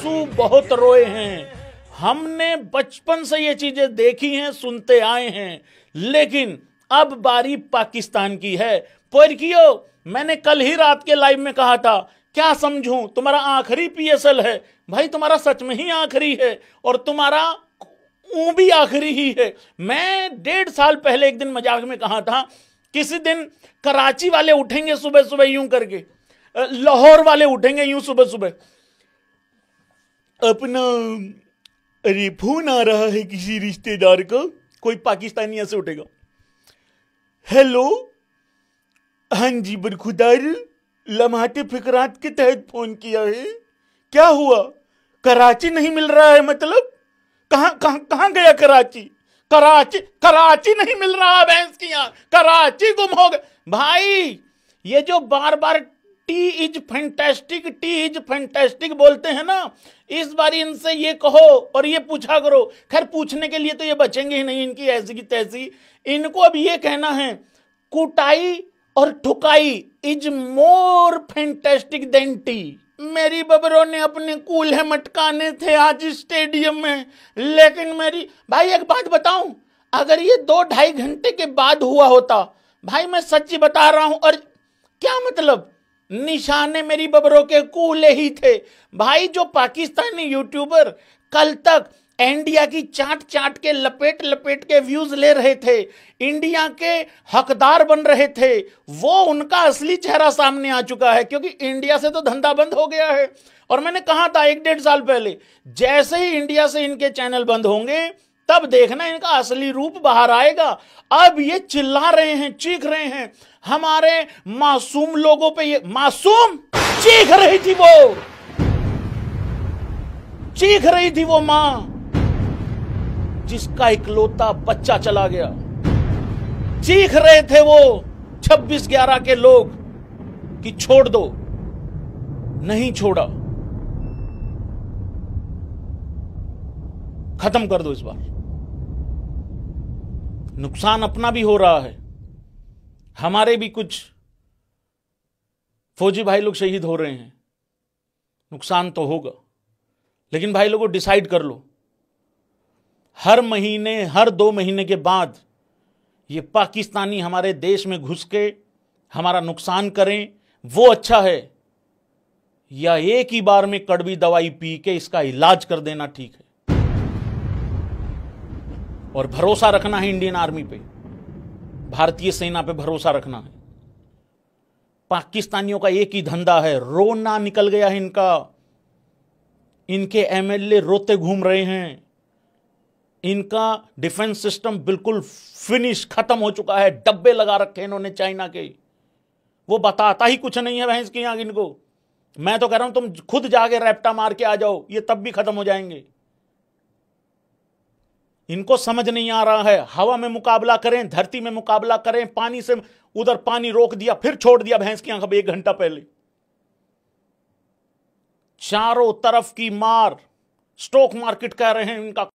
आंसू बहुत रोए हैं। हमने बचपन से ये चीजें देखी हैं, सुनते आए हैं, लेकिन अब बारी पाकिस्तान की है। पोरकियो, मैंने कल ही रात के लाइव में कहा था, क्या समझूं तुम्हारा आखिरी पीएसएल है। भाई तुम्हारा सच में ही आखिरी है और तुम्हारा भी आखिरी ही है। मैं 1.5 साल पहले एक दिन मजाक में कहा था, किसी दिन कराची वाले उठेंगे सुबह सुबह यूं करके, लाहौर वाले उठेंगे यूं सुबह सुबह, अपना अरे फोन आ रहा है किसी रिश्तेदार का, कोई पाकिस्तानी ऐसे उठेगा, हेलो, हाँ जी बरखुदार, लम्हाते फिकरात के तहत फोन किया है, क्या हुआ, कराची नहीं मिल रहा है, मतलब कहां गया कराची, कराची नहीं मिल रहा, भैंस की यहां कराची गुम हो गया। भाई ये जो बार बार टी इज फैंटास्टिक बोलते हैं ना, इस बार इनसे ये कहो और ये पूछा करो। खैर पूछने के लिए तो ये बचेंगे ही नहीं, इनकी ऐसी की तैसी। इनको अब ये कहना है, कुटाई और ठुकाई is more fantastic than tea. मेरी बबरों ने अपने कूल्हे मटकाने थे आज स्टेडियम में, लेकिन मेरी भाई एक बात बताऊं, अगर ये 2-2.5 घंटे के बाद हुआ होता, भाई मैं सच्ची बता रहा हूं, और क्या मतलब, निशाने मेरी बबरों के कूले ही थे। भाई जो पाकिस्तानी यूट्यूबर कल तक इंडिया की चाट के लपेट के व्यूज ले रहे थे, इंडिया के हकदार बन रहे थे, वो उनका असली चेहरा सामने आ चुका है, क्योंकि इंडिया से तो धंधा बंद हो गया है। और मैंने कहा था 1-1.5 साल पहले, जैसे ही इंडिया से इनके चैनल बंद होंगे तब देखना इनका असली रूप बाहर आएगा। अब ये चिल्ला रहे हैं, चीख रहे हैं, हमारे मासूम लोगों पे, ये मासूम चीख रही थी वो मां जिसका इकलौता बच्चा चला गया। चीख रहे थे वो 26/11 के लोग कि छोड़ दो, नहीं छोड़ा, खत्म कर दो। इस बार नुकसान अपना भी हो रहा है, हमारे भी कुछ फौजी भाई लोग शहीद हो रहे हैं, नुकसान तो होगा, लेकिन भाई लोगों डिसाइड कर लो, हर महीने, हर 2 महीने के बाद ये पाकिस्तानी हमारे देश में घुस के हमारा नुकसान करें, वो अच्छा है, या एक ही बार में कड़वी दवाई पी के इसका इलाज कर देना ठीक है। और भरोसा रखना है इंडियन आर्मी पे, भारतीय सेना पे भरोसा रखना है। पाकिस्तानियों का एक ही धंधा है, रोना निकल गया है इनका। इनके एमएलए रोते घूम रहे हैं, इनका डिफेंस सिस्टम बिल्कुल फिनिश, खत्म हो चुका है, डब्बे लगा रखे इन्होंने चाइना के, वो बताता ही कुछ नहीं है भैंस की आंख इनको। मैं तो कह रहा हूं तुम खुद जाके रैप्टा मार के आ जाओ, ये तब भी खत्म हो जाएंगे। इनको समझ नहीं आ रहा है, हवा में मुकाबला करें, धरती में मुकाबला करें, पानी से उधर पानी रोक दिया, फिर छोड़ दिया भैंस की आंख 1 घंटा पहले। चारों तरफ की मार, स्टॉक मार्केट कह रहे हैं इनका